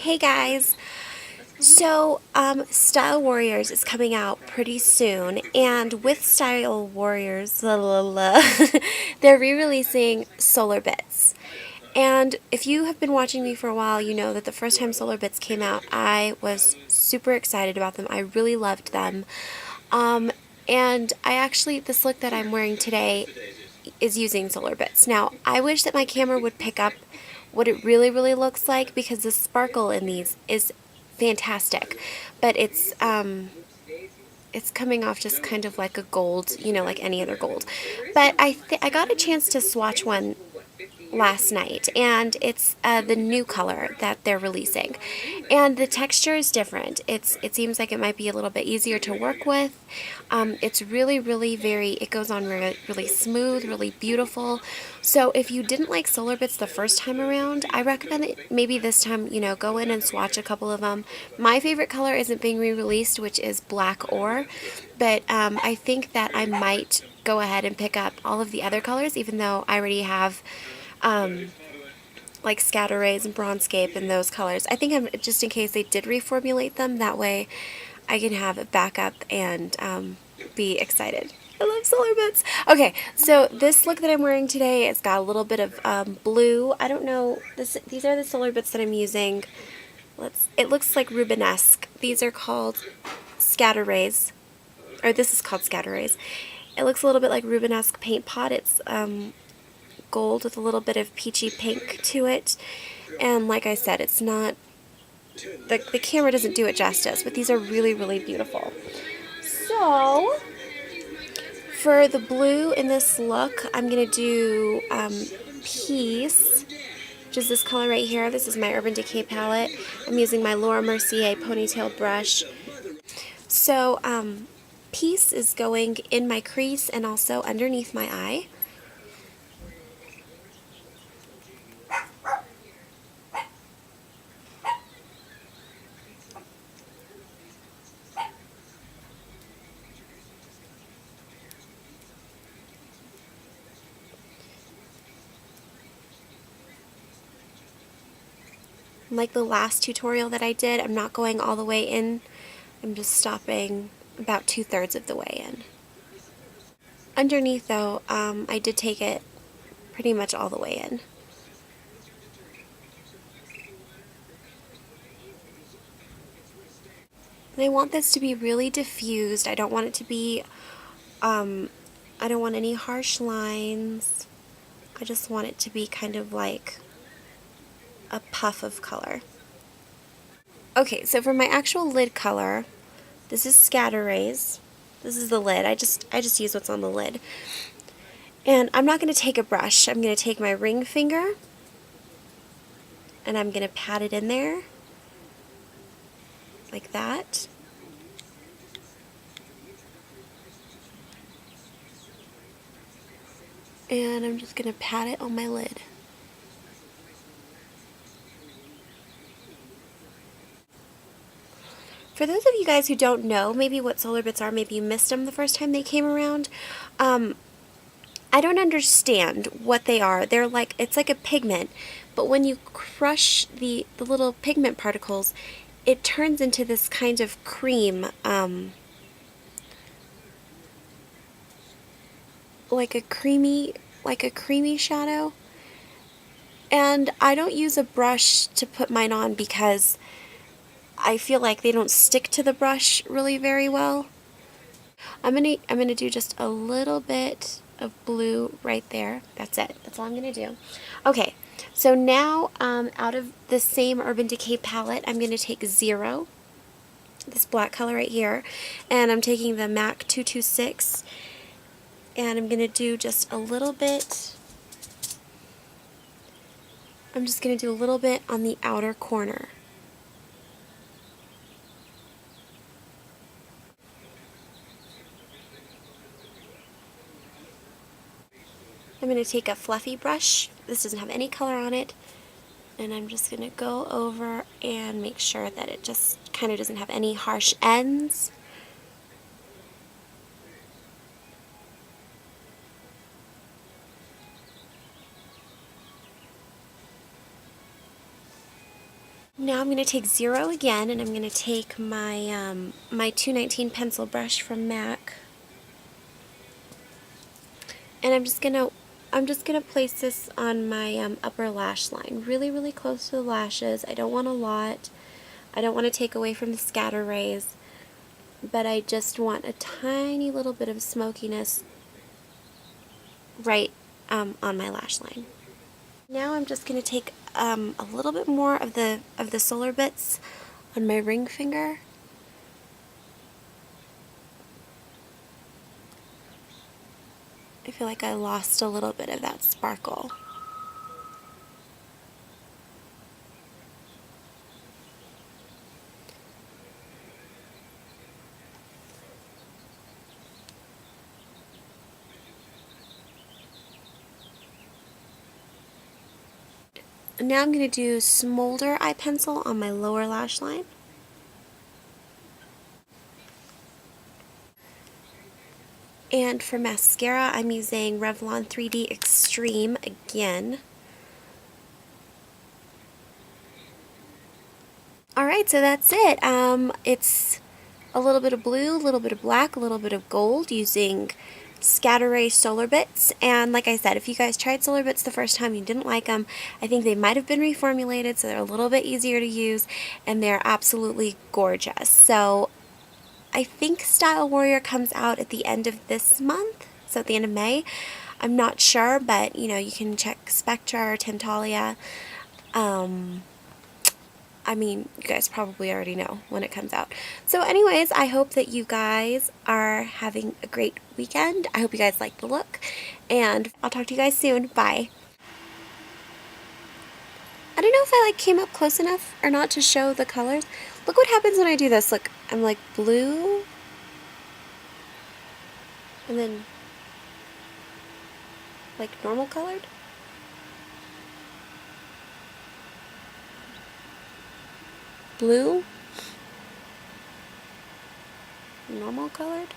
Hey guys! Style Warriors is coming out pretty soon, and with Style Warriors, they're re-releasing Solar Bits. And if you have been watching me for a while, you know that the first time Solar Bits came out, I was super excited about them. I really loved them. Um, and this look that I'm wearing today is using Solar Bits. Now, I wish that my camera would pick up what it really looks like because the sparkle in these is fantastic. But it's coming off just kind of like a gold, like any other gold. But I got a chance to swatch one last night, and it's the new color that they're releasing, and the texture is different. It seems like it might be a little bit easier to work with. It's really very, it goes on really smooth, really beautiful. So if you didn't like Solar Bits the first time around, I recommend it maybe this time, go in and swatch a couple of them. My favorite color isn't being re-released, which is Black Ore, but I think that I might go ahead and pick up all of the other colors, even though I already have like Scatterrays and Bronzescape and those colors. I think just in case they did reformulate them, that way I can have a backup and be excited. I love Solar Bits. Okay, so this look that I'm wearing today, it's got a little bit of blue. I don't know, these are the Solar Bits that I'm using. It looks like Rubenesque. These are called Scatterrays, or this is called Scatterrays. It looks a little bit like Rubenesque paint pot. It's gold with a little bit of peachy pink to it, and like I said, it's not, the camera doesn't do it justice, but these are really beautiful. So for the blue in this look, I'm going to do Peace, which is this color right here. This is my Urban Decay palette. I'm using my Laura Mercier ponytail brush. So Peace is going in my crease and also underneath my eye. Like the last tutorial that I did, I'm not going all the way in. I'm just stopping about 2/3 of the way in. Underneath though, I did take it pretty much all the way in. And I want this to be really diffused. I don't want it to be, I don't want any harsh lines. I just want it to be kind of like a puff of color. Okay, so for my actual lid color, this is Scatterrays. This is the lid. I just use what's on the lid. And I'm not going to take a brush. I'm going to take my ring finger and I'm going to pat it in there like that. And I'm just going to pat it on my lid. For those of you guys who don't know maybe what Solar Bits are, maybe you missed them the first time they came around, I don't understand what they are. They're like, it's like a pigment, but when you crush the little pigment particles, it turns into this kind of cream, like a creamy shadow. And I don't use a brush to put mine on because I feel like they don't stick to the brush really very well. I'm gonna do just a little bit of blue right there. That's it. That's all I'm gonna do. Okay, so now out of the same Urban Decay palette, I'm gonna take Zero, this black color right here, and I'm taking the MAC 226, and I'm gonna do just a little bit. I'm just gonna do a little bit on the outer corner. I'm going to take a fluffy brush. This doesn't have any color on it. And I'm just going to go over and make sure that it just kind of doesn't have any harsh ends. Now I'm going to take 0 again, and I'm going to take my my 219 pencil brush from MAC, and I'm just gonna place this on my upper lash line, really, really close to the lashes. I don't want a lot. I don't want to take away from the Scatterrays, but I just want a tiny little bit of smokiness right on my lash line. Now I'm just going to take a little bit more of the Solar Bits on my ring finger. I feel like I lost a little bit of that sparkle. Now I'm going to do Smolder eye pencil on my lower lash line. And for mascara, I'm using Revlon 3D Extreme again. Alright, so that's it. It's a little bit of blue, a little bit of black, a little bit of gold using Scatterray Solar Bits. And like I said, if you guys tried Solar Bits the first time and you didn't like them, I think they might have been reformulated, so they're a little bit easier to use, and they're absolutely gorgeous. So I think Style Warrior comes out at the end of this month, so at the end of May. I'm not sure, but you know, you can check Spectra or Tintalia. I mean, you guys probably already know when it comes out. So anyways, I hope that you guys are having a great weekend. I hope you guys like the look, and I'll talk to you guys soon. Bye. I don't know if I came up close enough or not to show the colors. Look what happens when I do this. Look, I'm like blue, and then like normal colored. Blue, normal colored.